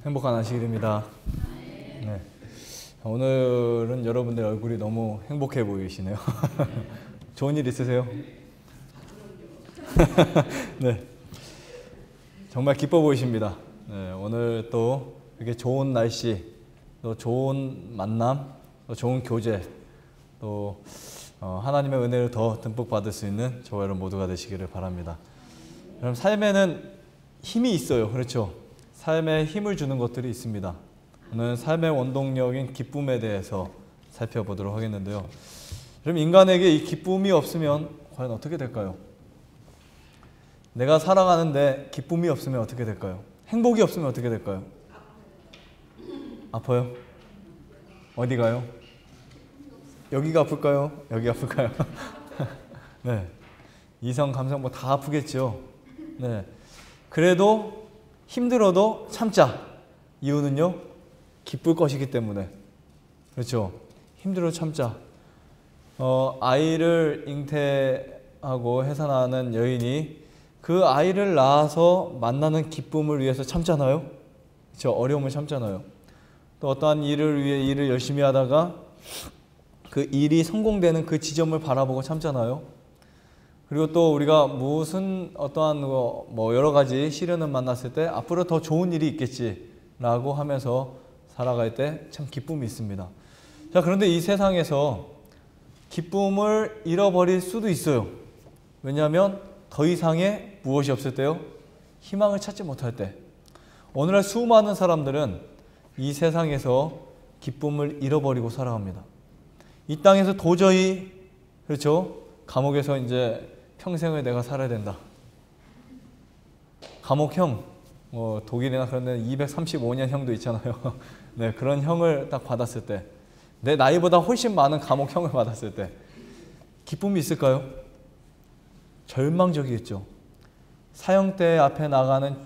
행복한 안식일입니다. 네. 오늘은 여러분들 얼굴이 너무 행복해 보이시네요. 좋은 일 있으세요? 네. 정말 기뻐 보이십니다. 네, 오늘 또 이렇게 좋은 날씨, 또 좋은 만남, 또 좋은 교제, 또 하나님의 은혜를 더 듬뿍 받을 수 있는 저와 여러분 모두가 되시기를 바랍니다. 여러분, 삶에는 힘이 있어요. 그렇죠? 삶에 힘을 주는 것들이 있습니다. 오늘 삶의 원동력인 기쁨에 대해서 살펴보도록 하겠는데요. 그럼 인간에게 이 기쁨이 없으면 과연 어떻게 될까요? 내가 살아가는데 기쁨이 없으면 어떻게 될까요? 행복이 없으면 어떻게 될까요? 아파요? 어디 가요? 여기가 아플까요? 여기 아플까요? 네. 이성, 감성 뭐 다 아프겠죠. 네. 그래도 힘들어도 참자. 이유는요? 기쁠 것이기 때문에. 그렇죠? 힘들어도 참자. 아이를 잉태하고 해산하는 여인이 그 아이를 낳아서 만나는 기쁨을 위해서 참잖아요. 그렇죠? 어려움을 참잖아요. 또 어떠한 일을 위해 일을 열심히 하다가 그 일이 성공되는 그 지점을 바라보고 참잖아요. 그리고 또 우리가 무슨 어떠한 뭐 여러 가지 시련을 만났을 때 앞으로 더 좋은 일이 있겠지라고 하면서 살아갈 때 참 기쁨이 있습니다. 자, 그런데 이 세상에서 기쁨을 잃어버릴 수도 있어요. 왜냐하면 더 이상의 무엇이 없을 때요? 희망을 찾지 못할 때. 오늘날 수많은 사람들은 이 세상에서 기쁨을 잃어버리고 살아갑니다. 이 땅에서 도저히, 그렇죠? 감옥에서 이제 평생을 내가 살아야 된다. 감옥형, 독일이나 그런 데는 235년 형도 있잖아요. 네, 그런 형을 딱 받았을 때, 내 나이보다 훨씬 많은 감옥형을 받았을 때 기쁨이 있을까요? 절망적이겠죠. 사형대 앞에 나가는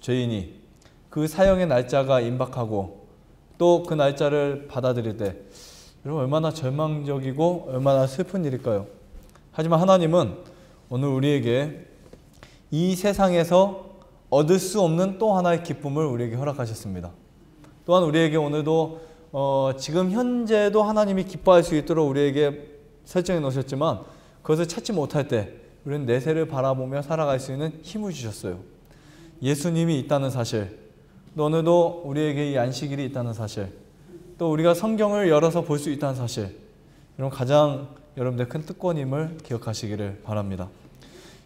죄인이 그 사형의 날짜가 임박하고 또 그 날짜를 받아들일 때 여러분 얼마나 절망적이고 얼마나 슬픈 일일까요? 하지만 하나님은 오늘 우리에게 이 세상에서 얻을 수 없는 또 하나의 기쁨을 우리에게 허락하셨습니다. 또한 우리에게 오늘도 지금 현재도 하나님이 기뻐할 수 있도록 우리에게 설정해 놓으셨지만 그것을 찾지 못할 때 우리는 내세를 바라보며 살아갈 수 있는 힘을 주셨어요. 예수님이 있다는 사실, 또 오늘도 우리에게 이 안식일이 있다는 사실, 또 우리가 성경을 열어서 볼 수 있다는 사실, 이런 가장 여러분들 큰 특권임을 기억하시기를 바랍니다.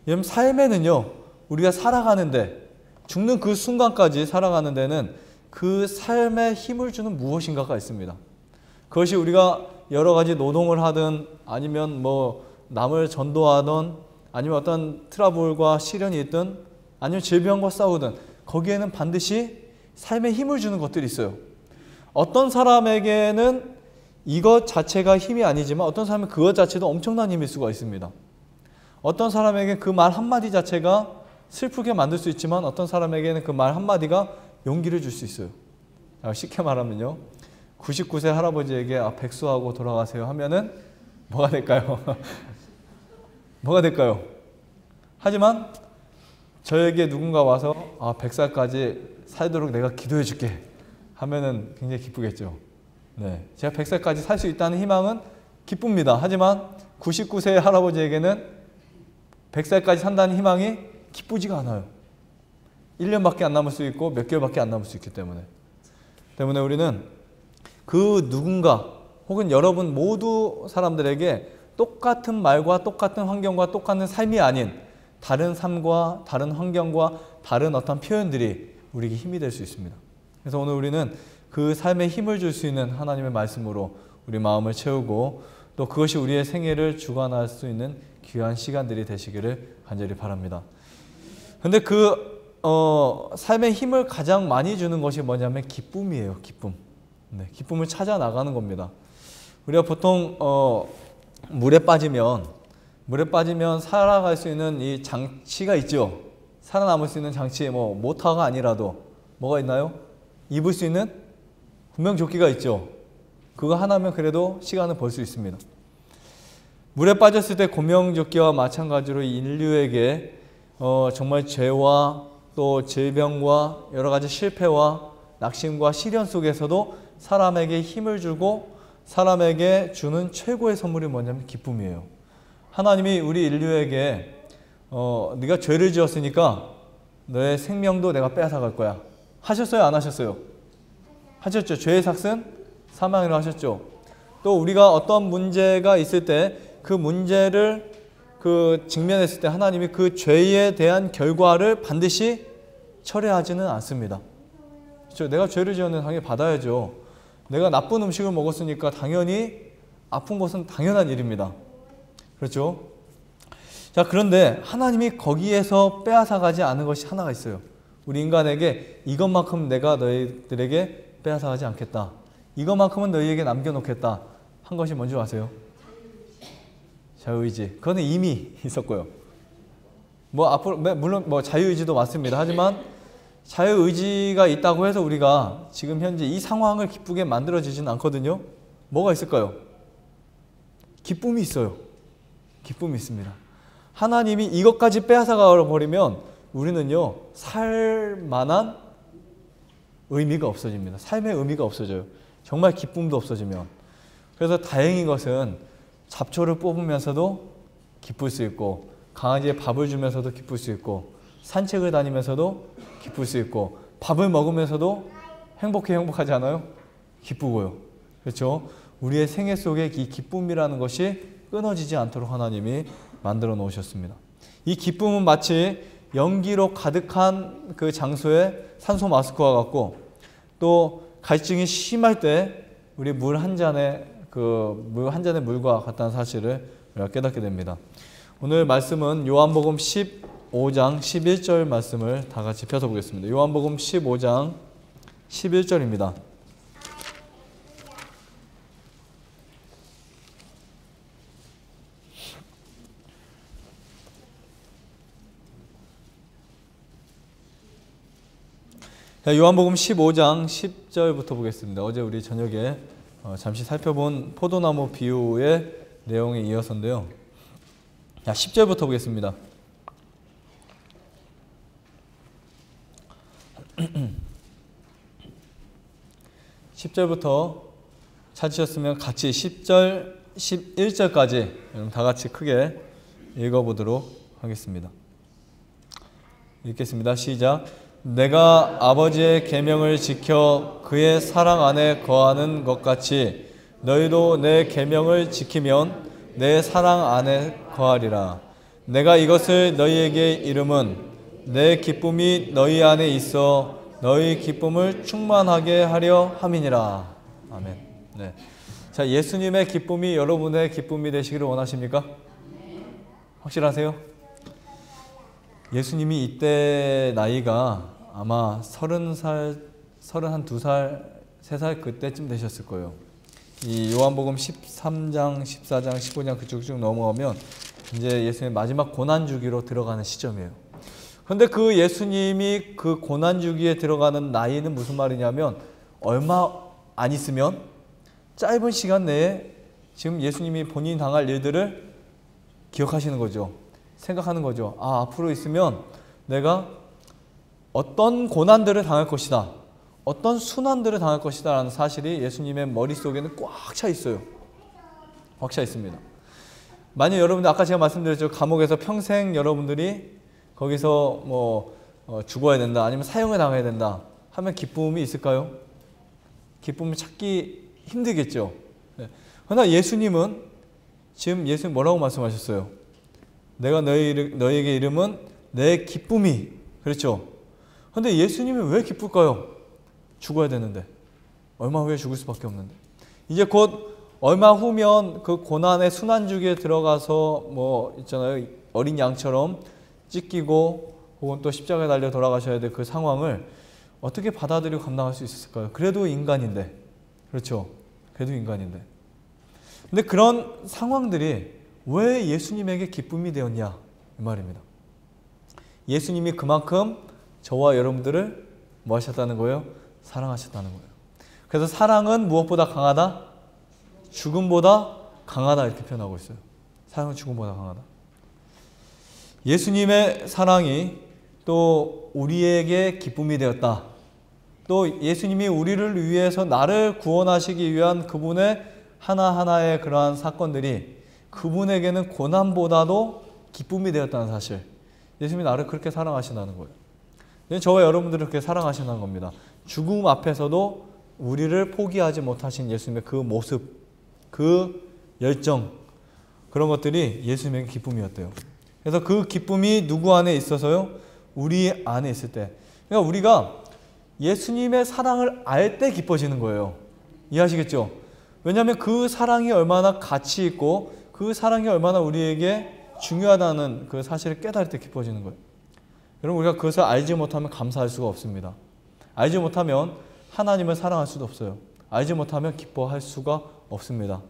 여러분, 삶에는요, 우리가 살아가는데, 죽는 그 순간까지 살아가는 데는 그 삶에 힘을 주는 무엇인가가 있습니다. 그것이 우리가 여러 가지 노동을 하든 아니면 뭐 남을 전도하든 아니면 어떤 트러블과 시련이 있든 아니면 질병과 싸우든 거기에는 반드시 삶에 힘을 주는 것들이 있어요. 어떤 사람에게는 이것 자체가 힘이 아니지만 어떤 사람은 그것 자체도 엄청난 힘일 수가 있습니다. 어떤 사람에게 그 말 한마디 자체가 슬프게 만들 수 있지만 어떤 사람에게는 그 말 한마디가 용기를 줄 수 있어요. 쉽게 말하면요, 99세 할아버지에게 백수하고 돌아가세요 하면은 뭐가 될까요? 뭐가 될까요? 하지만 저에게 누군가 와서 100살까지 살도록 내가 기도해 줄게 하면은 굉장히 기쁘겠죠. 네, 제가 100살까지 살 수 있다는 희망은 기쁩니다. 하지만 99세의 할아버지에게는 100살까지 산다는 희망이 기쁘지가 않아요. 1년밖에 안 남을 수 있고 몇 개월밖에 안 남을 수 있기 때문에 우리는 그 누군가 혹은 여러분 모두 사람들에게 똑같은 말과 똑같은 환경과 똑같은 삶이 아닌 다른 삶과 다른 환경과 다른 어떤 표현들이 우리에게 힘이 될 수 있습니다. 그래서 오늘 우리는 그 삶에 힘을 줄 수 있는 하나님의 말씀으로 우리 마음을 채우고 또 그것이 우리의 생애를 주관할 수 있는 귀한 시간들이 되시기를 간절히 바랍니다. 근데 삶의 힘을 가장 많이 주는 것이 뭐냐면 기쁨이에요. 기쁨. 네, 기쁨을 찾아 나가는 겁니다. 우리가 보통 물에 빠지면 살아갈 수 있는 이 장치가 있죠. 살아남을 수 있는 장치, 모터가 아니라도 뭐가 있나요? 입을 수 있는 구명조끼가 있죠. 그거 하나면 그래도 시간을 벌 수 있습니다. 물에 빠졌을 때 구명조끼와 마찬가지로 인류에게 정말 죄와 또 질병과 여러 가지 실패와 낙심과 시련 속에서도 사람에게 힘을 주고 사람에게 주는 최고의 선물이 뭐냐면 기쁨이에요. 하나님이 우리 인류에게 네가 죄를 지었으니까 너의 생명도 내가 빼앗아갈 거야. 하셨어요? 안 하셨어요? 하셨죠. 죄의 삭은 사망이라고 하셨죠. 또 우리가 어떤 문제가 있을 때 그 문제를 직면했을 때 하나님이 그 죄에 대한 결과를 반드시 철회하지는 않습니다. 그렇죠? 내가 죄를 지었는데 당연히 받아야죠. 내가 나쁜 음식을 먹었으니까 당연히 아픈 것은 당연한 일입니다. 그렇죠? 자, 그런데 하나님이 거기에서 빼앗아가지 않은 것이 하나가 있어요. 우리 인간에게 이것만큼 내가 너희들에게 빼앗아가지 않겠다. 이것만큼은 너희에게 남겨놓겠다. 한 것이 뭔지 아세요? 자유의지. 그거는 이미 있었고요. 앞으로 물론 자유의지도 맞습니다. 하지만 자유의지가 있다고 해서 우리가 지금 현재 이 상황을 기쁘게 만들어지진 않거든요. 뭐가 있을까요? 기쁨이 있어요. 기쁨이 있습니다. 하나님이 이것까지 빼앗아가 버리면 우리는요, 살 만한 의미가 없어집니다. 삶의 의미가 없어져요. 정말 기쁨도 없어지면. 그래서 다행인 것은 잡초를 뽑으면서도 기쁠 수 있고, 강아지에 밥을 주면서도 기쁠 수 있고, 산책을 다니면서도 기쁠 수 있고, 밥을 먹으면서도 행복하지 않아요? 기쁘고요. 그렇죠? 우리의 생애 속에 이 기쁨이라는 것이 끊어지지 않도록 하나님이 만들어 놓으셨습니다. 이 기쁨은 마치 연기로 가득한 그 장소에 산소 마스크와 같고, 또 갈증이 심할 때 우리 물 한 잔의 물과 같다는 사실을 우리가 깨닫게 됩니다. 오늘 말씀은 요한복음 15장 11절 말씀을 다 같이 펴서보겠습니다. 요한복음 15장 11절입니다. 요한복음 15장 10절부터 보겠습니다. 어제 우리 저녁에 잠시 살펴본 포도나무 비유의 내용에 이어서인데요. 10절부터 보겠습니다. 10절부터 찾으셨으면 같이 10절, 11절까지 다 같이 크게 읽어보도록 하겠습니다. 읽겠습니다. 시작. 내가 아버지의 계명을 지켜 그의 사랑 안에 거하는 것 같이 너희도 내 계명을 지키면 내 사랑 안에 거하리라. 내가 이것을 너희에게 이름은 내 기쁨이 너희 안에 있어 너희 기쁨을 충만하게 하려 함이니라. 아멘. 네. 자, 예수님의 기쁨이 여러분의 기쁨이 되시기를 원하십니까? 확실하세요? 예수님이 이때 나이가 아마 30살, 32살, 3살 그때쯤 되셨을 거예요. 이 요한복음 13장, 14장, 15장 그쪽 쭉 넘어가면 이제 예수님의 마지막 고난주기로 들어가는 시점이에요. 그런데 그 예수님이 그 고난주기에 들어가는 나이는 무슨 말이냐면 얼마 안 있으면 짧은 시간 내에 지금 예수님이 본인이 당할 일들을 기억하시는 거죠. 생각하는 거죠. 앞으로 있으면 내가 어떤 고난들을 당할 것이다. 어떤 순환들을 당할 것이다 라는 사실이 예수님의 머릿속에는 꽉 차 있어요. 꽉 차 있습니다. 만약 여러분들 아까 제가 말씀드렸죠. 감옥에서 평생 여러분들이 거기서 죽어야 된다. 아니면 사형을 당해야 된다. 하면 기쁨이 있을까요? 기쁨을 찾기 힘들겠죠. 그러나 예수님은 지금 예수님 뭐라고 말씀하셨어요? 내가 너희에게 이름은 내 기쁨이. 그렇죠? 그런데 예수님은 왜 기쁠까요? 죽어야 되는데. 얼마 후에 죽을 수밖에 없는데. 이제 곧 얼마 후면 그 고난의 순환주기에 들어가서 있잖아요. 어린 양처럼 찢기고 혹은 또 십자가에 달려 돌아가셔야 될 그 상황을 어떻게 받아들이고 감당할 수 있을까요? 그래도 인간인데. 그렇죠? 그래도 인간인데. 근데 그런 상황들이 왜 예수님에게 기쁨이 되었냐? 이 말입니다. 예수님이 그만큼 저와 여러분들을 뭐 하셨다는 거예요? 사랑하셨다는 거예요. 그래서 사랑은 무엇보다 강하다? 죽음보다 강하다 이렇게 표현하고 있어요. 사랑은 죽음보다 강하다. 예수님의 사랑이 또 우리에게 기쁨이 되었다. 또 예수님이 우리를 위해서 나를 구원하시기 위한 그분의 하나하나의 그러한 사건들이 그분에게는 고난보다도 기쁨이 되었다는 사실. 예수님이 나를 그렇게 사랑하신다는 거예요. 저와 여러분들을 그렇게 사랑하신다는 겁니다. 죽음 앞에서도 우리를 포기하지 못하신 예수님의 그 모습, 그 열정, 그런 것들이 예수님의 기쁨이었대요. 그래서 그 기쁨이 누구 안에 있어서요? 우리 안에 있을 때. 그러니까 우리가 예수님의 사랑을 알 때 기뻐지는 거예요. 이해하시겠죠? 왜냐하면 그 사랑이 얼마나 가치 있고 그 사랑이 얼마나 우리에게 중요하다는 그 사실을 깨달을 때 기뻐지는 거예요. 여러분, 우리가 그것을 알지 못하면 감사할 수가 없습니다. 알지 못하면 하나님을 사랑할 수도 없어요. 알지 못하면 기뻐할 수가 없습니다.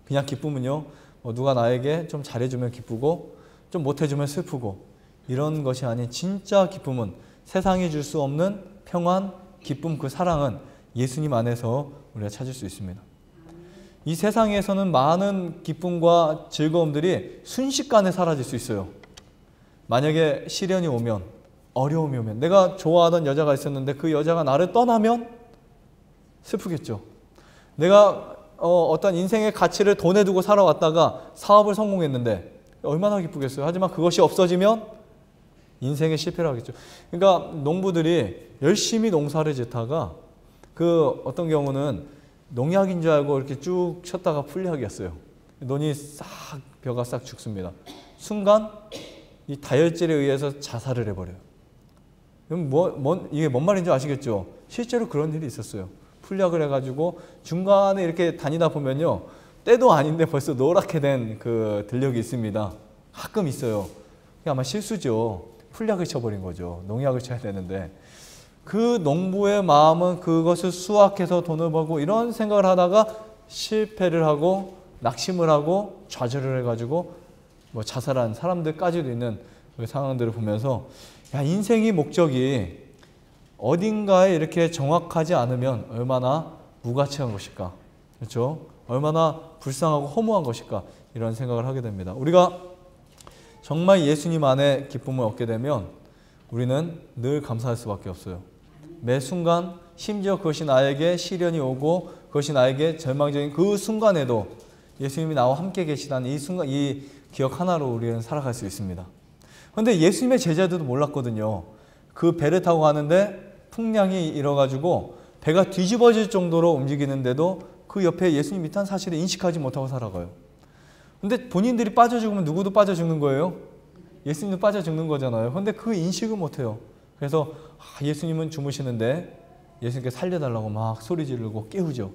그냥 기쁨은요, 누가 나에게 좀 잘해주면 기쁘고 좀 못해주면 슬프고 이런 것이 아닌 진짜 기쁨은 세상이 줄 수 없는 평안, 기쁨, 그 사랑은 예수님 안에서 우리가 찾을 수 있습니다. 이 세상에서는 많은 기쁨과 즐거움들이 순식간에 사라질 수 있어요. 만약에 시련이 오면, 어려움이 오면, 내가 좋아하던 여자가 있었는데 그 여자가 나를 떠나면 슬프겠죠. 내가 어떤 인생의 가치를 돈에 두고 살아왔다가 사업을 성공했는데 얼마나 기쁘겠어요. 하지만 그것이 없어지면 인생의 실패를 하겠죠. 그러니까 농부들이 열심히 농사를 짓다가 그 어떤 경우는 농약인 줄 알고 이렇게 쭉 쳤다가 풀약이었어요. 논이 싹, 벼가 싹 죽습니다. 순간 이 다혈질에 의해서 자살을 해버려요. 그럼 이게 뭔 말인지 아시겠죠? 실제로 그런 일이 있었어요. 풀약을 해가지고 중간에 이렇게 다니다 보면요, 때도 아닌데 벌써 노랗게 된 그 들녘이 있습니다. 가끔 있어요. 그게 아마 실수죠. 풀약을 쳐버린 거죠. 농약을 쳐야 되는데. 그 농부의 마음은 그것을 수확해서 돈을 벌고 이런 생각을 하다가 실패를 하고 낙심을 하고 좌절을 해가지고 뭐 자살한 사람들까지도 있는 그 상황들을 보면서, 야, 인생의 목적이 어딘가에 이렇게 정확하지 않으면 얼마나 무가치한 것일까, 그렇죠? 얼마나 불쌍하고 허무한 것일까, 이런 생각을 하게 됩니다. 우리가 정말 예수님 안에 기쁨을 얻게 되면 우리는 늘 감사할 수밖에 없어요. 매 순간, 심지어 그것이 나에게 시련이 오고 그것이 나에게 절망적인 그 순간에도 예수님이 나와 함께 계시다는 이 순간, 이 기억 하나로 우리는 살아갈 수 있습니다. 그런데 예수님의 제자들도 몰랐거든요. 그 배를 타고 가는데 풍랑이 일어가지고 배가 뒤집어질 정도로 움직이는데도 그 옆에 예수님이 있다는 사실을 인식하지 못하고 살아가요. 근데 본인들이 빠져 죽으면 누구도 빠져 죽는 거예요? 예수님도 빠져 죽는 거잖아요. 그런데 그 인식을 못해요. 그래서 예수님은 주무시는데 예수님께 살려달라고 막 소리 지르고 깨우죠.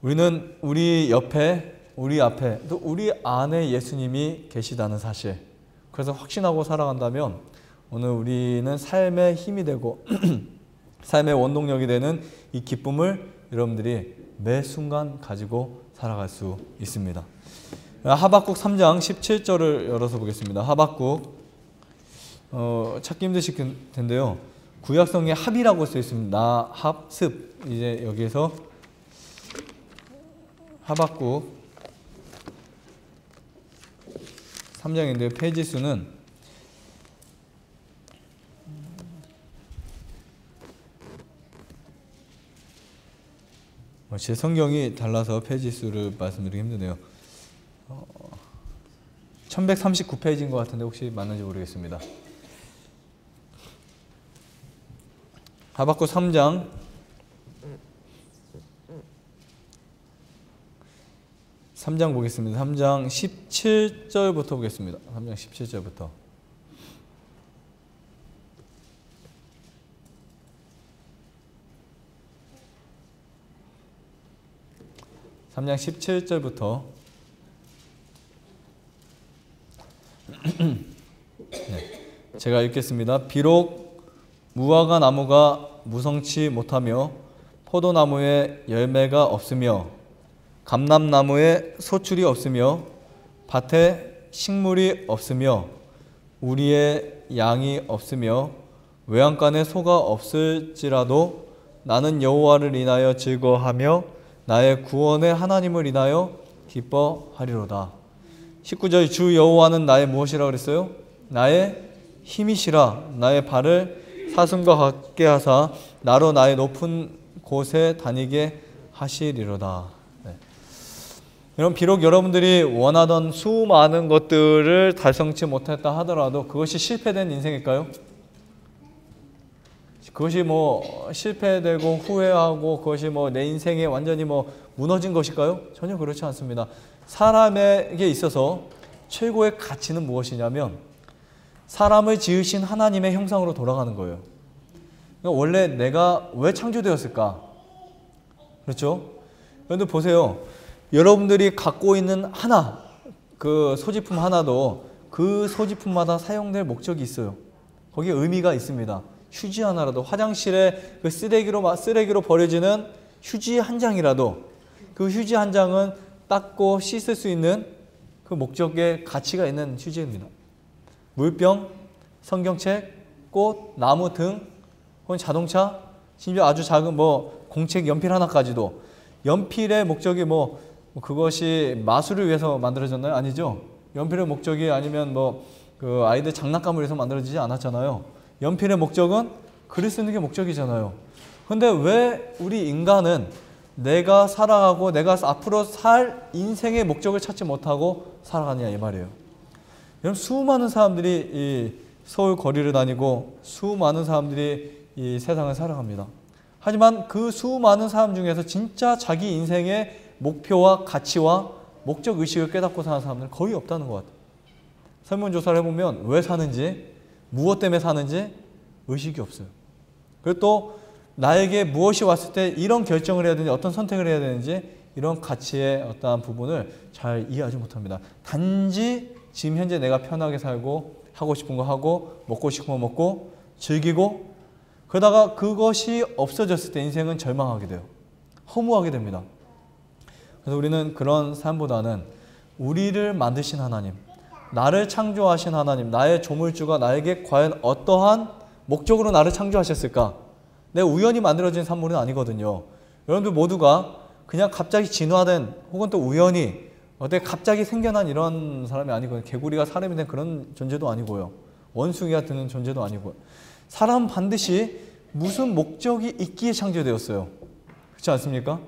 우리는 우리 옆에, 우리 앞에, 또 우리 안에 예수님이 계시다는 사실, 그래서 확신하고 살아간다면 오늘 우리는 삶의 힘이 되고 삶의 원동력이 되는 이 기쁨을 여러분들이 매 순간 가지고 살아갈 수 있습니다. 하박국 3장 17절을 열어서 보겠습니다. 하박국, 찾기 힘드실 텐데요. 구약성에 합이라고 써 있습니다. 나, 합, 습. 이제 여기에서 하박국 3장인데요. 페이지 수는 제 성경이 달라서 페이지 수를 말씀드리기 힘드네요. 1139페이지인 것 같은데 혹시 맞는지 모르겠습니다. 하박국 3장 3장 보겠습니다. 3장 17절부터 보겠습니다. 3장 17절부터. (3장 17절부터) 네, 제가 읽겠습니다. 비록 무화과 나무가 무성치 못하며 포도나무에 열매가 없으며 감람나무에 소출이 없으며 밭에 식물이 없으며 우리의 양이 없으며 외양간에 소가 없을지라도 나는 여호와를 인하여 즐거워하며 나의 구원의 하나님을 인하여 기뻐하리로다. 19절, 주 여호와는 나의 무엇이라 그랬어요? 나의 힘이시라. 나의 발을 사슴과 같게 하사 나로 나의 높은 곳에 다니게 하시리로다. 네. 여러분, 비록 여러분들이 원하던 수많은 것들을 달성치 못했다 하더라도 그것이 실패된 인생일까요? 그것이 뭐 실패되고 후회하고 그것이 뭐 내 인생에 완전히 뭐 무너진 것일까요? 전혀 그렇지 않습니다. 사람에게 있어서 최고의 가치는 무엇이냐면 사람을 지으신 하나님의 형상으로 돌아가는 거예요. 그러니까 원래 내가 왜 창조되었을까? 그렇죠? 여러분들 보세요. 여러분들이 갖고 있는 하나, 그 소지품 하나도 그 소지품마다 사용될 목적이 있어요. 거기에 의미가 있습니다. 휴지 하나라도, 화장실에 그 쓰레기로 버려지는 휴지 한 장이라도 그 휴지 한 장은 닦고 씻을 수 있는 그 목적에 가치가 있는 휴지입니다. 물병, 성경책, 꽃, 나무 등, 혹은 자동차, 심지어 아주 작은 뭐 공책 연필 하나까지도 연필의 목적이 뭐 그것이 마술을 위해서 만들어졌나요? 아니죠. 연필의 목적이 아니면 뭐 그 아이들 장난감을 위해서 만들어지지 않았잖아요. 연필의 목적은 글을 쓰는 게 목적이잖아요. 근데 왜 우리 인간은 내가 살아가고 내가 앞으로 살 인생의 목적을 찾지 못하고 살아가냐 이 말이에요. 여러분, 수많은 사람들이 이 서울 거리를 다니고 수많은 사람들이 이 세상을 살아갑니다. 하지만 그 수많은 사람 중에서 진짜 자기 인생의 목표와 가치와 목적 의식을 깨닫고 사는 사람들은 거의 없다는 것 같아요. 설문조사를 해보면 왜 사는지, 무엇 때문에 사는지 의식이 없어요. 그리고 또 나에게 무엇이 왔을 때 이런 결정을 해야 되는지, 어떤 선택을 해야 되는지 이런 가치의 어떠한 부분을 잘 이해하지 못합니다. 단지 지금 현재 내가 편하게 살고 하고 싶은 거 하고 먹고 싶은 거 먹고 즐기고, 그러다가 그것이 없어졌을 때 인생은 절망하게 돼요. 허무하게 됩니다. 그래서 우리는 그런 삶보다는 우리를 만드신 하나님, 나를 창조하신 하나님, 나의 조물주가 나에게 과연 어떠한 목적으로 나를 창조하셨을까? 내 우연히 만들어진 산물은 아니거든요. 여러분들 모두가 그냥 갑자기 진화된 혹은 또 우연히 어떻게 갑자기 생겨난 이런 사람이 아니고요. 개구리가 사람이 된 그런 존재도 아니고요. 원숭이가 되는 존재도 아니고요. 사람은 반드시 무슨 목적이 있기에 창조되었어요. 그렇지 않습니까?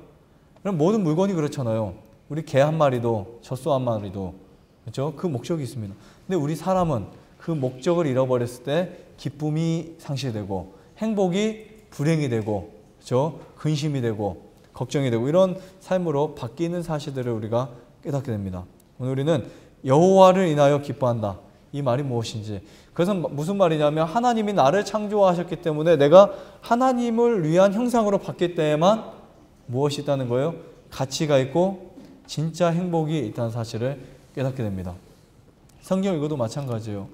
모든 물건이 그렇잖아요. 우리 개 한 마리도 젖소 한 마리도 그렇죠? 그 목적이 있습니다. 근데 우리 사람은 그 목적을 잃어버렸을 때 기쁨이 상실되고 행복이 불행이 되고 그렇죠? 근심이 되고 걱정이 되고 이런 삶으로 바뀌는 사실들을 우리가 깨닫게 됩니다. 오늘 우리는 여호와를 인하여 기뻐한다. 이 말이 무엇인지. 그래서 무슨 말이냐면 하나님이 나를 창조하셨기 때문에 내가 하나님을 위한 형상으로 바뀔 때에만 무엇이 있다는 거예요? 가치가 있고 진짜 행복이 있다는 사실을 깨닫게 됩니다. 성경 읽어도 마찬가지예요.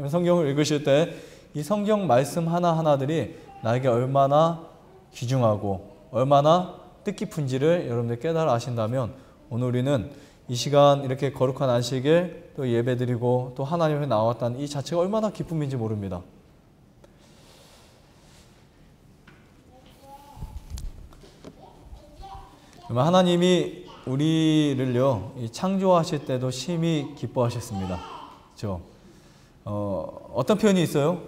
성경을 읽으실 때 이 성경 말씀 하나하나들이 나에게 얼마나 귀중하고 얼마나 뜻깊은지를 여러분들 깨달아 아신다면 오늘 우리는 이 시간 이렇게 거룩한 안식일 또 예배드리고 또 하나님 앞에 나왔다는 이 자체가 얼마나 기쁨인지 모릅니다. 하나님이 우리를요 창조하실 때도 심히 기뻐하셨습니다. 그렇죠? 어떤 표현이 있어요?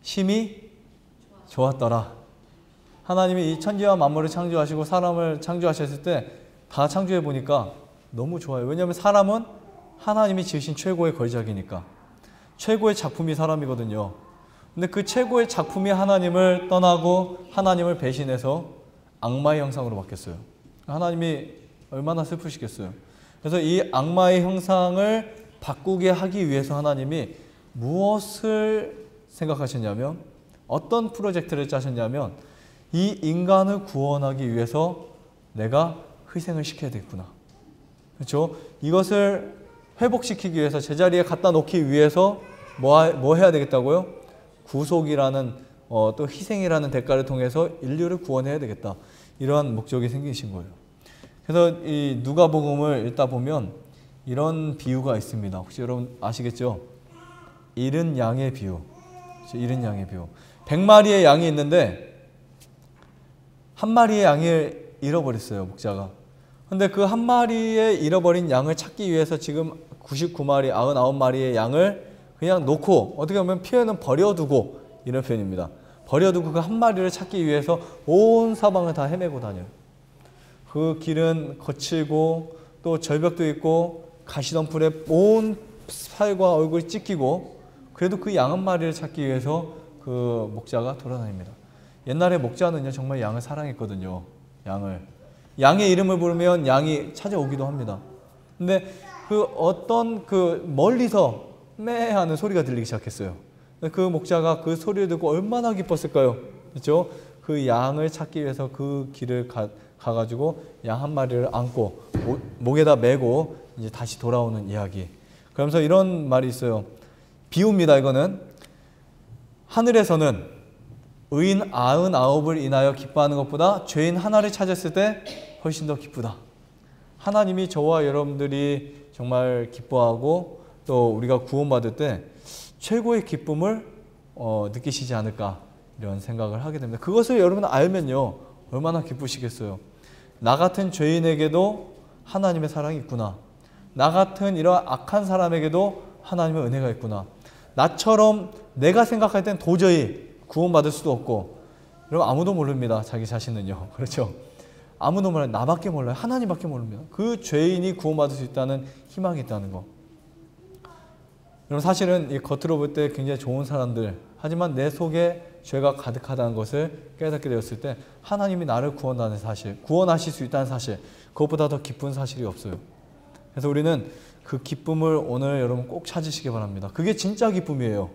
심히 좋았더라. 하나님이 이 천지와 만물을 창조하시고 사람을 창조하셨을 때 다 창조해 보니까 너무 좋아요. 왜냐하면 사람은 하나님이 지으신 최고의 걸작이니까. 최고의 작품이 사람이거든요. 근데 그 최고의 작품이 하나님을 떠나고 하나님을 배신해서 악마의 형상으로 바뀌었어요. 하나님이 얼마나 슬프시겠어요. 그래서 이 악마의 형상을 바꾸게 하기 위해서 하나님이 무엇을 생각하셨냐면 어떤 프로젝트를 짜셨냐면 이 인간을 구원하기 위해서 내가 희생을 시켜야 되겠구나. 그렇죠? 이것을 회복시키기 위해서 제자리에 갖다 놓기 위해서 뭐 해야 되겠다고요? 구속이라는 또 희생이라는 대가를 통해서 인류를 구원해야 되겠다. 이러한 목적이 생기신 거예요. 그래서 이 누가복음을 읽다 보면 이런 비유가 있습니다. 혹시 여러분 아시겠죠? 잃은 양의 비유. 잃은 양의 비유. 100마리의 양이 있는데 한 마리의 양을 잃어버렸어요, 목자가. 근데 그 한 마리의 잃어버린 양을 찾기 위해서 지금 99마리, 99마리의 양을 그냥 놓고 어떻게 보면 표현은 버려두고 이런 표현입니다. 버려두고 그 한 마리를 찾기 위해서 온 사방을 다 헤매고 다녀요. 그 길은 거칠고 또 절벽도 있고 가시덤불에 온 살과 얼굴이 찢기고, 그래도 그 양 한 마리를 찾기 위해서 그 목자가 돌아다닙니다. 옛날에 목자는요 정말 양을 사랑했거든요. 양의 이름을 부르면 양이 찾아오기도 합니다. 근데 그 어떤 그 멀리서 매 하는 소리가 들리기 시작했어요. 그 목자가 그 소리를 듣고 얼마나 기뻤을까요? 그렇죠? 그 양을 찾기 위해서 그 길을 가가지고 양 한 마리를 안고 목에다 메고 이제 다시 돌아오는 이야기. 그러면서 이런 말이 있어요. 비유입니다. 이거는 하늘에서는 의인 99을 인하여 기뻐하는 것보다 죄인 하나를 찾았을 때 훨씬 더 기쁘다. 하나님이 저와 여러분들이 정말 기뻐하고 또 우리가 구원받을 때 최고의 기쁨을 느끼시지 않을까, 이런 생각을 하게 됩니다. 그것을 여러분 알면요 얼마나 기쁘시겠어요. 나 같은 죄인에게도 하나님의 사랑이 있구나. 나 같은 이런 악한 사람에게도 하나님의 은혜가 있구나. 나처럼 내가 생각할 땐 도저히 구원받을 수도 없고, 여러분 아무도 모릅니다. 자기 자신은요. 그렇죠? 아무도 몰라요. 나밖에 몰라요. 하나님밖에 모릅니다. 그 죄인이 구원받을 수 있다는 희망이 있다는 거. 여러분 사실은 이 겉으로 볼 때 굉장히 좋은 사람들, 하지만 내 속에 죄가 가득하다는 것을 깨닫게 되었을 때 하나님이 나를 구원하는 사실, 구원하실 수 있다는 사실, 그것보다 더 기쁜 사실이 없어요. 그래서 우리는 그 기쁨을 오늘 여러분 꼭 찾으시기 바랍니다. 그게 진짜 기쁨이에요.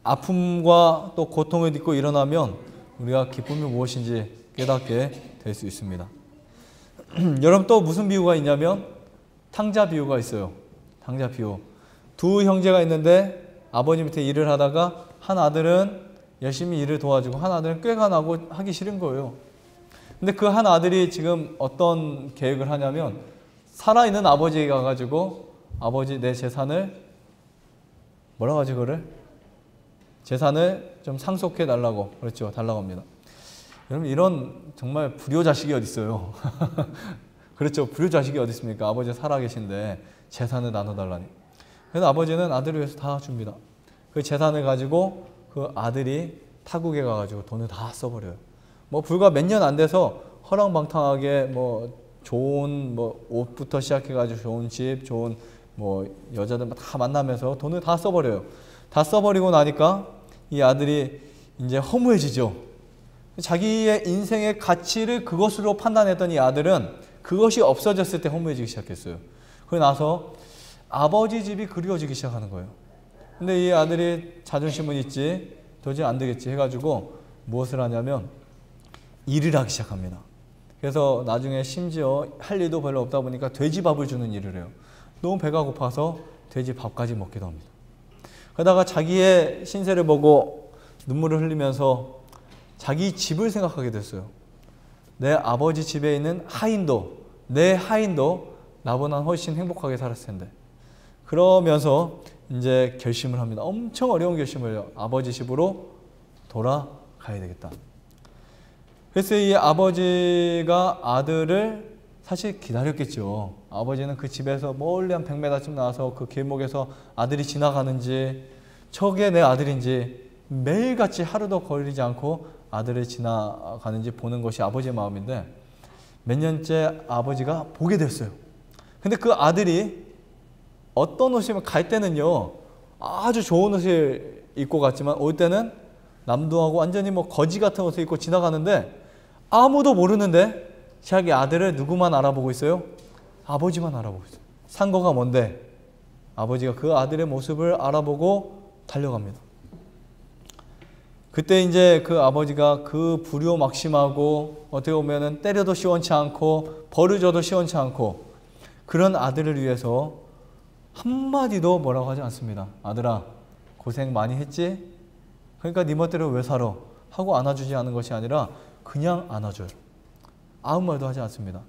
아픔과 또 고통을 딛고 일어나면 우리가 기쁨이 무엇인지 깨닫게 될 수 있습니다. 여러분 또 무슨 비유가 있냐면 탕자 비유가 있어요. 탕자 비유. 두 형제가 있는데 아버지 밑에 일을 하다가 한 아들은 열심히 일을 도와주고 한 아들은 꾀가 나고 하기 싫은 거예요. 근데 그 한 아들이 지금 어떤 계획을 하냐면 살아있는 아버지에게 가가지고 아버지 내 재산을 뭐라고 하지 그거를? 재산을 좀 상속해 달라고, 그렇죠, 달라고 합니다. 여러분 이런 정말 불효자식이 어디 있어요. 그렇죠, 불효자식이 어디 있습니까? 아버지 살아계신데 재산을 나눠달라니. 그래서 아버지는 아들을 위해서 다 줍니다. 그 재산을 가지고 그 아들이 타국에 가가지고 돈을 다 써버려요. 뭐 불과 몇 년 안 돼서 허랑방탕하게 뭐 좋은 뭐 옷부터 시작해가지고 좋은 집, 좋은 뭐 여자들 다 만나면서 돈을 다 써버려요. 다 써버리고 나니까 이 아들이 이제 허무해지죠. 자기의 인생의 가치를 그것으로 판단했던 이 아들은 그것이 없어졌을 때 허무해지기 시작했어요. 그러고 나서 아버지 집이 그리워지기 시작하는 거예요. 근데 이 아들이 자존심은 있지 도저히 안 되겠지 해가지고 무엇을 하냐면 일을 하기 시작합니다. 그래서 나중에 심지어 할 일도 별로 없다 보니까 돼지밥을 주는 일을 해요. 너무 배가 고파서 돼지밥까지 먹기도 합니다. 그러다가 자기의 신세를 보고 눈물을 흘리면서 자기 집을 생각하게 됐어요. 내 아버지 집에 있는 하인도, 내 하인도 나보다 훨씬 행복하게 살았을 텐데. 그러면서 이제 결심을 합니다. 엄청 어려운 결심을 해요. 아버지 집으로 돌아가야 되겠다. 그래서 이 아버지가 아들을 사실 기다렸겠죠. 아버지는 그 집에서 멀리 한 100m쯤 나와서 그 길목에서 아들이 지나가는지, 저게 내 아들인지 매일같이 하루도 걸리지 않고 아들이 지나가는지 보는 것이 아버지의 마음인데, 몇 년째 아버지가 보게 됐어요. 근데 그 아들이 어떤 옷이면 갈 때는요 아주 좋은 옷을 입고 갔지만 올 때는 남도하고 완전히 뭐 거지 같은 옷을 입고 지나가는데 아무도 모르는데 자기 아들을 누구만 알아보고 있어요? 아버지만 알아보고 있어요. 상거가 뭔데? 아버지가 그 아들의 모습을 알아보고 달려갑니다. 그때 이제 그 아버지가 그 불효막심하고 어떻게 보면은 때려도 시원치 않고 벌을 줘도 시원치 않고 그런 아들을 위해서 한마디도 뭐라고 하지 않습니다. 아들아 고생 많이 했지? 그러니까 네 멋대로 왜 살아? 하고 안아주지 않은 것이 아니라 그냥 안아줘요. 아무 말도 하지 않습니다.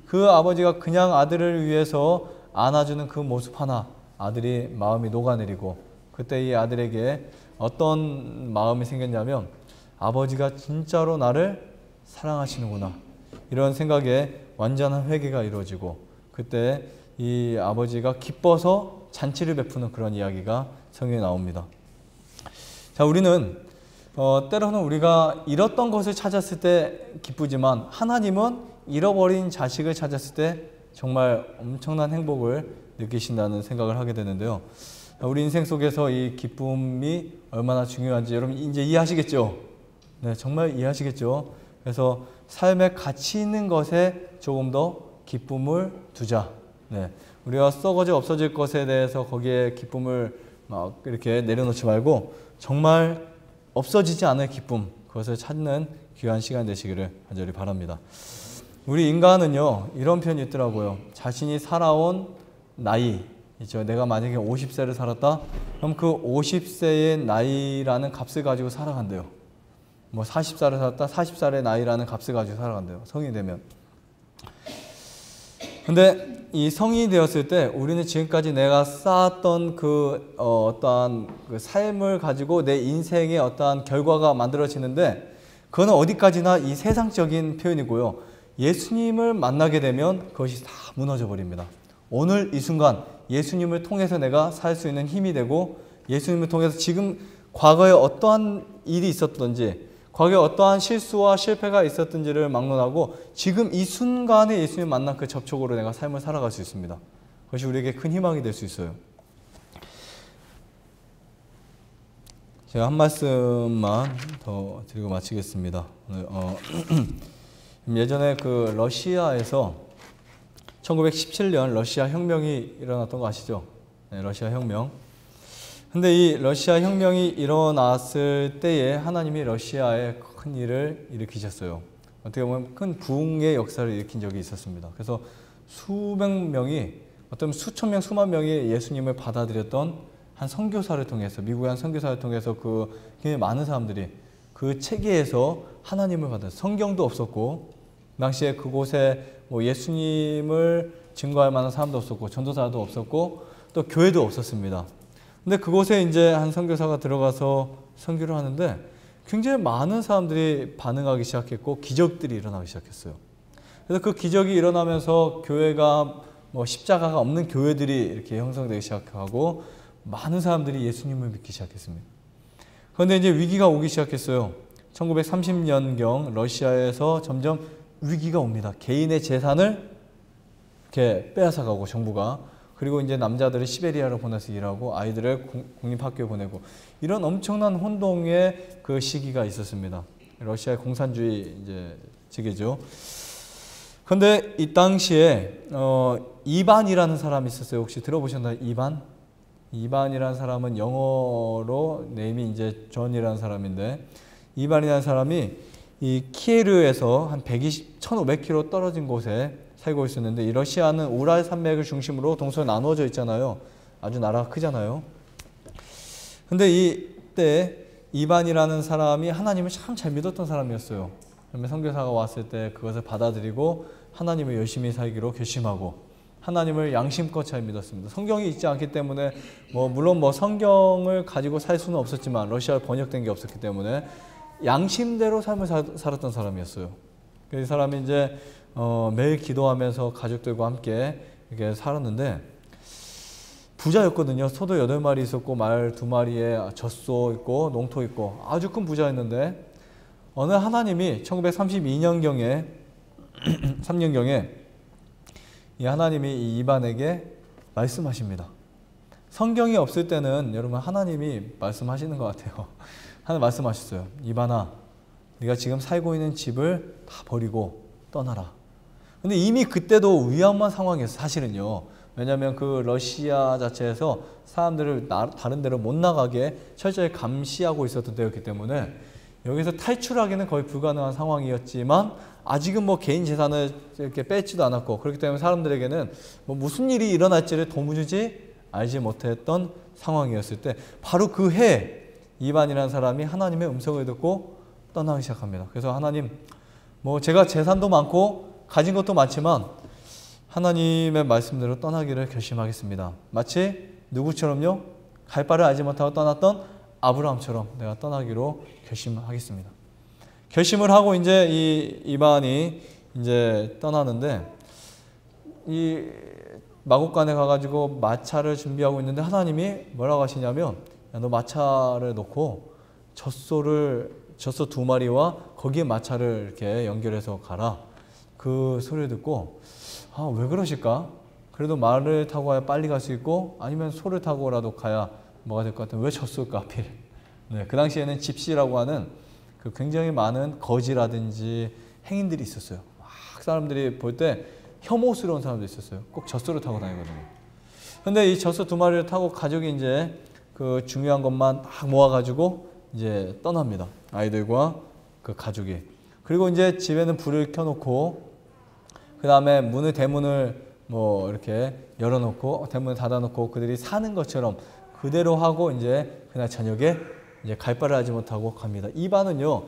그 아버지가 그냥 아들을 위해서 안아주는 그 모습 하나, 아들이 마음이 녹아내리고 그때 이 아들에게 어떤 마음이 생겼냐면 아버지가 진짜로 나를 사랑하시는구나, 이런 생각에 완전한 회개가 이루어지고 그때 이 아버지가 기뻐서 잔치를 베푸는 그런 이야기가 성경에 나옵니다. 자, 우리는 때로는 우리가 잃었던 것을 찾았을 때 기쁘지만 하나님은 잃어버린 자식을 찾았을 때 정말 엄청난 행복을 느끼신다는 생각을 하게 되는데요. 우리 인생 속에서 이 기쁨이 얼마나 중요한지 여러분 이제 이해하시겠죠? 네, 정말 이해하시겠죠? 그래서 삶의 가치 있는 것에 조금 더 기쁨을 두자. 네, 우리가 썩어져 없어질 것에 대해서 거기에 기쁨을 막 이렇게 내려놓지 말고 정말 없어지지 않을 기쁨, 그것을 찾는 귀한 시간 되시기를 간절히 바랍니다. 우리 인간은요, 이런 표현이 있더라고요. 자신이 살아온 나이 있죠. 내가 만약에 50세를 살았다, 그럼 그 50세의 나이라는 값을 가지고 살아간대요. 뭐 40살을 살았다, 40살의 나이라는 값을 가지고 살아간대요. 성인이 되면. 근데 이 성인이 되었을 때 우리는 지금까지 내가 쌓았던 그 어떠한 그 삶을 가지고 내 인생의 어떠한 결과가 만들어지는데 그거는 어디까지나 이 세상적인 표현이고요. 예수님을 만나게 되면 그것이 다 무너져 버립니다. 오늘 이 순간 예수님을 통해서 내가 살 수 있는 힘이 되고 예수님을 통해서 지금 과거에 어떠한 일이 있었던지 과거에 어떠한 실수와 실패가 있었던지를 막론하고 지금 이 순간에 예수님 만난 그 접촉으로 내가 삶을 살아갈 수 있습니다. 그것이 우리에게 큰 희망이 될 수 있어요. 제가 한 말씀만 더 드리고 마치겠습니다. 예전에 그 러시아에서 1917년 러시아 혁명이 일어났던 거 아시죠? 네, 러시아 혁명. 근데 이 러시아 혁명이 일어났을 때에 하나님이 러시아에 큰 일을 일으키셨어요. 어떻게 보면 큰 부흥의 역사를 일으킨 적이 있었습니다. 그래서 수백 명이, 어떤 수천 명, 수만 명이 예수님을 받아들였던 한 선교사를 통해서, 미국의 한 선교사를 통해서 굉장히 많은 사람들이 그 체계에서 하나님을 받았어요. 성경도 없었고, 당시에 그곳에 뭐 예수님을 증거할 만한 사람도 없었고, 전도사도 없었고, 또 교회도 없었습니다. 근데 그곳에 이제 한 선교사가 들어가서 선교를 하는데 굉장히 많은 사람들이 반응하기 시작했고 기적들이 일어나기 시작했어요. 그래서 그 기적이 일어나면서 교회가 뭐 십자가가 없는 교회들이 이렇게 형성되기 시작하고 많은 사람들이 예수님을 믿기 시작했습니다. 그런데 이제 위기가 오기 시작했어요. 1930년경 러시아에서 점점 위기가 옵니다. 개인의 재산을 이렇게 빼앗아가고 정부가, 그리고 이제 남자들을 시베리아로 보내서 일하고 아이들을 공립학교에 보내고 이런 엄청난 혼동의 그 시기가 있었습니다. 러시아의 공산주의 이제 체계죠. 그런데 이 당시에 이반이라는 사람이 있었어요. 혹시 들어보셨나요? 이반? 이반이라는 사람은 영어로 네임이 이제 존이라는 사람인데 이반이라는 사람이 이 키예르에서 한 1500km 떨어진 곳에 살고 있었는데 이 러시아는 우랄 산맥을 중심으로 동서로 나누어져 있잖아요. 아주 나라가 크잖아요. 근데 이때 이반이라는 사람이 하나님을 참 잘 믿었던 사람이었어요. 그러면 선교사가 왔을 때 그것을 받아들이고 하나님을 열심히 살기로 결심하고 하나님을 양심껏 잘 믿었습니다. 성경이 있지 않기 때문에 물론 성경을 가지고 살 수는 없었지만 러시아로 번역된 게 없었기 때문에 양심대로 삶을 살았던 사람이었어요. 그 사람이 이제 매일 기도하면서 가족들과 함께 이렇게 살았는데 부자였거든요. 소도 8마리 있었고 말 2마리에 젖소 있고 농토 있고 아주 큰 부자였는데 어느 하나님이 1932년경에 3년경에 이 하나님이 이 이반에게 말씀하십니다. 성경이 없을 때는 여러분 하나님이 말씀하시는 것 같아요. 하나님 말씀하셨어요. 이반아, 네가 지금 살고 있는 집을 다 버리고 떠나라. 근데 이미 그때도 위험한 상황이었어요. 사실은요. 왜냐하면 그 러시아 자체에서 사람들을 다른 데로 못 나가게 철저히 감시하고 있었던 때였기 때문에 여기서 탈출하기는 거의 불가능한 상황이었지만 아직은 개인 재산을 이렇게 뺏지도 않았고 그렇기 때문에 사람들에게는 무슨 일이 일어날지를 도무지 알지 못했던 상황이었을 때 바로 그 해 이반이라는 사람이 하나님의 음성을 듣고 떠나기 시작합니다. 그래서 하나님, 제가 재산도 많고 가진 것도 많지만 하나님의 말씀대로 떠나기를 결심하겠습니다. 마치 누구처럼요? 갈 바를 알지 못하고 떠났던 아브라함처럼 내가 떠나기로 결심하겠습니다. 결심을 하고 이제 이 이반이 이제 떠나는데 이 마곡간에 가가지고 마차를 준비하고 있는데 하나님이 뭐라고 하시냐면 야, 너 마차를 놓고 젖소 2마리와 거기에 마차를 이렇게 연결해서 가라. 그 소리를 듣고 왜 그러실까? 그래도 말을 타고 가야 빨리 갈 수 있고 아니면 소를 타고라도 가야 뭐가 될 것 같아요. 왜 젖소일까 하필? 네, 그 당시에는 집시라고 하는 그 굉장히 많은 거지라든지 행인들이 있었어요. 막 사람들이 볼 때 혐오스러운 사람도 있었어요. 꼭 젖소를 타고 다니거든요. 근데 이 젖소 2마리를 타고 가족이 이제 그 중요한 것만 딱 모아가지고 이제 떠납니다. 아이들과 그 가족이. 그리고 이제 집에는 불을 켜놓고 그 다음에 대문을 뭐 이렇게 열어놓고 대문을 닫아놓고 그들이 사는 것처럼 그대로 하고 이제 그날 저녁에 이제 갈 바를 알지 못하고 갑니다. 이반은요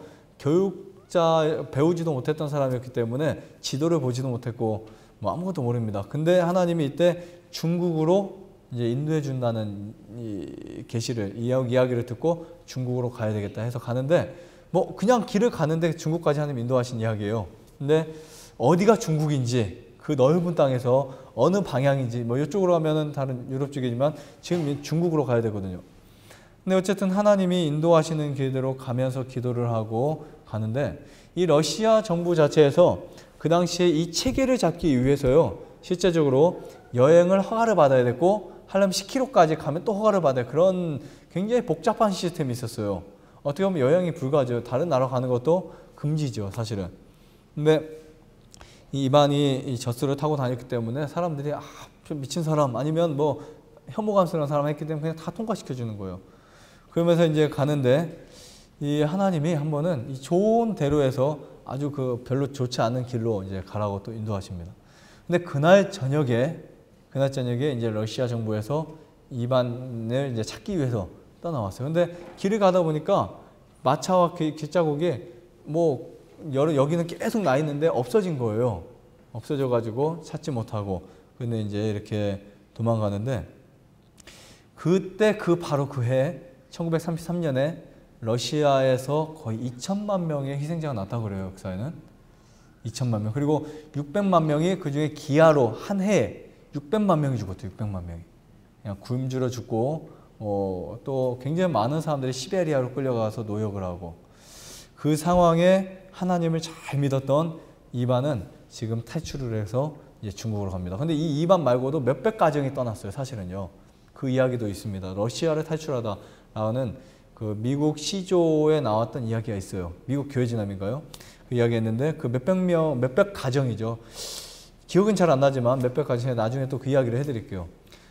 배우지도 못했던 사람이었기 때문에 지도를 보지도 못했고 뭐 아무것도 모릅니다. 근데 하나님이 이때 중국으로 이제 인도해 준다는 이 계시를 이야기를 듣고 중국으로 가야 되겠다 해서 가는데 뭐 그냥 길을 가는데 중국까지 하나님 인도하신 이야기예요. 근데 어디가 중국인지 그 넓은 땅에서 어느 방향인지 뭐 이쪽으로 가면은 다른 유럽 쪽이지만 지금 중국으로 가야 되거든요. 근데 어쨌든 하나님이 인도하시는 길대로 가면서 기도를 하고 가는데 이 러시아 정부 자체에서 그 당시에 이 체계를 잡기 위해서요 실제적으로 여행을 허가를 받아야 됐고 하려면 10km까지 가면 또 허가를 받아야 그런 굉장히 복잡한 시스템이 있었어요. 어떻게 보면 여행이 불가죠. 다른 나라 가는 것도 금지죠 사실은. 근데 이 이반이 이 젖소를 타고 다녔기 때문에 사람들이 좀 미친 사람 아니면 뭐 혐오감스러운 사람 했기 때문에 그냥 다 통과시켜 주는 거예요. 그러면서 이제 가는데 이 하나님이 한 번은 이 좋은 대로에서 아주 그 별로 좋지 않은 길로 이제 가라고 또 인도하십니다. 근데 그날 저녁에 이제 러시아 정부에서 이반을 이제 찾기 위해서 떠나왔어요. 근데 길을 가다 보니까 마차와 길자국이 뭐 여기는 계속 나 있는데 없어진 거예요. 없어져 가지고 찾지 못하고 근데 이제 이렇게 도망가는데 그때 바로 그 해 1933년에 러시아에서 거의 2천만 명의 희생자가 났다고 그래요. 역사에는 2천만 명. 그리고 600만 명이 그중에 기아로 한 해에 600만 명이 죽었대요. 600만 명이. 그냥 굶주려 죽고 또 굉장히 많은 사람들이 시베리아로 끌려가서 노역을 하고 그 상황에 하나님을 잘 믿었던 이반은 지금 탈출을 해서 이제 중국으로 갑니다. 근데 이 이반 말고도 몇백 가정이 떠났어요. 사실은요. 그 이야기도 있습니다. 러시아를 탈출하다 나오는 그 미국 시조에 나왔던 이야기가 있어요. 미국 교회 진함인가요? 그 이야기했는데 그 몇백 가정이죠. 기억은 잘 안 나지만 몇백 가정에 나중에 또 그 이야기를 해드릴게요.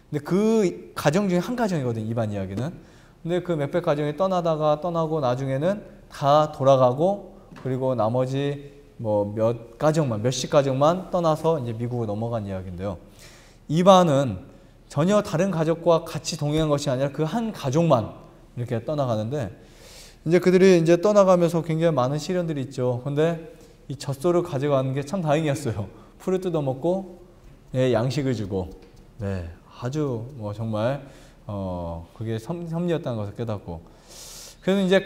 근데 그 가정 중에 한 가정이거든요. 이반 이야기는. 근데 그 몇백 가정이 떠나고 나중에는 다 돌아가고 그리고 나머지 뭐 몇십 가정만 떠나서 이제 미국으로 넘어간 이야기인데요. 이반은 전혀 다른 가족과 같이 동행한 것이 아니라 그 한 가족만 이렇게 떠나가는데 이제 그들이 이제 떠나가면서 굉장히 많은 시련들이 있죠. 근데 이 젖소를 가져가는 게 참 다행이었어요. 풀을 뜯어먹고 양식을 주고 아주 뭐 정말 그게 섭리였다는 것을 깨닫고 그래서 이제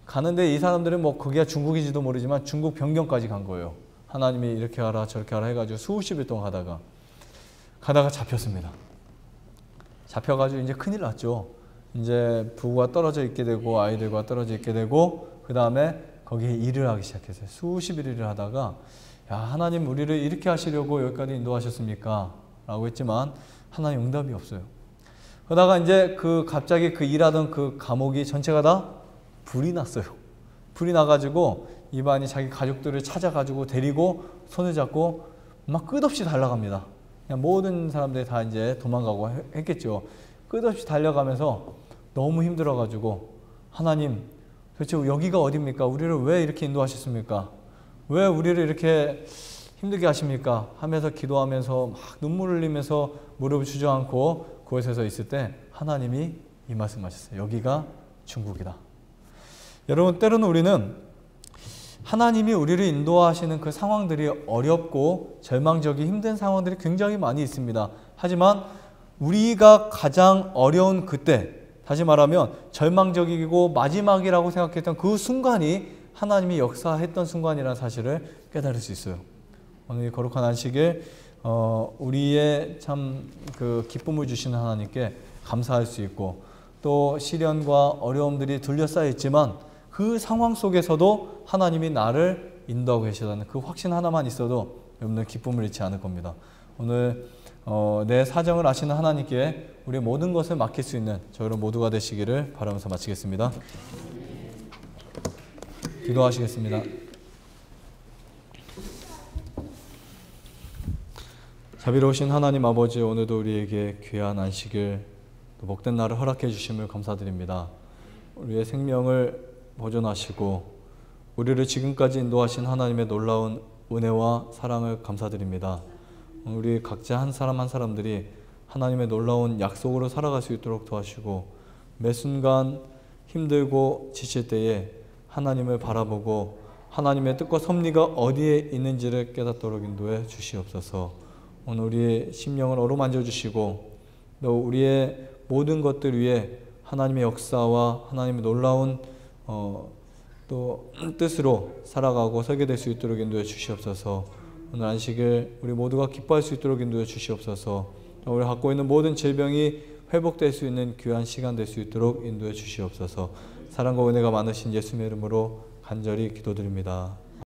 가는데 이 사람들은 뭐 그게 중국인지도 모르지만 중국 변경까지 간 거예요. 하나님이 이렇게 하라 저렇게 하라 해가지고 수십일 동안 가다가 잡혔습니다. 잡혀가지고 이제 큰일 났죠. 이제 부부가 떨어져 있게 되고 아이들과 떨어져 있게 되고 그 다음에 거기에 일을 하기 시작했어요. 수십일 일을 하다가 야 하나님 우리를 이렇게 하시려고 여기까지 인도하셨습니까? 라고 했지만 하나님 응답이 없어요. 그러다가 이제 갑자기 그 일하던 그 감옥이 전체가 다 불이 났어요. 불이 나가지고 이반이 자기 가족들을 찾아가지고 데리고 손을 잡고 막 끝없이 달려갑니다. 그냥 모든 사람들이 다 이제 도망가고 했겠죠. 끝없이 달려가면서 너무 힘들어가지고 하나님 도대체 여기가 어디입니까? 우리를 왜 이렇게 인도하셨습니까? 왜 우리를 이렇게 힘들게 하십니까? 하면서 기도하면서 막 눈물을 흘리면서 무릎을 주저앉고 그곳에서 있을 때 하나님이 이 말씀하셨어요. 여기가 중국이다. 여러분 때로는 우리는 하나님이 우리를 인도하시는 그 상황들이 어렵고 절망적이 힘든 상황들이 굉장히 많이 있습니다. 하지만 우리가 가장 어려운 그때 다시 말하면 절망적이고 마지막이라고 생각했던 그 순간이 하나님이 역사했던 순간이라는 사실을 깨달을 수 있어요. 오늘 이 거룩한 안식일 우리의 참 그 기쁨을 주시는 하나님께 감사할 수 있고 또 시련과 어려움들이 둘러싸여 있지만 그 상황 속에서도 하나님이 나를 인도하고 계시다는 그 확신 하나만 있어도 여러분들 기쁨을 잃지 않을 겁니다. 오늘 내 사정을 아시는 하나님께 우리의 모든 것을 맡길 수 있는 저 여러분 모두가 되시기를 바라면서 마치겠습니다. 기도하시겠습니다. 자비로우신 하나님 아버지, 오늘도 우리에게 귀한 안식일, 또 복된 날을 허락해 주심을 감사드립니다. 우리의 생명을 보존하시고 우리를 지금까지 인도하신 하나님의 놀라운 은혜와 사랑을 감사드립니다. 우리 각자 한 사람 한 사람들이 하나님의 놀라운 약속으로 살아갈 수 있도록 도와주시고 매 순간 힘들고 지칠 때에 하나님을 바라보고 하나님의 뜻과 섭리가 어디에 있는지를 깨닫도록 인도해 주시옵소서. 오늘 우리의 심령을 어루만져 주시고 또 우리의 모든 것들 위에 하나님의 역사와 하나님의 놀라운 또 뜻으로 살아가고 서게 될 수 있도록 인도해 주시옵소서. 오늘 안식일 우리 모두가 기뻐할 수 있도록 인도해 주시옵소서. 우리 갖고 있는 모든 질병이 회복될 수 있는 귀한 시간 될 수 있도록 인도해 주시옵소서. 사랑과 은혜가 많으신 예수님의 이름으로 간절히 기도드립니다.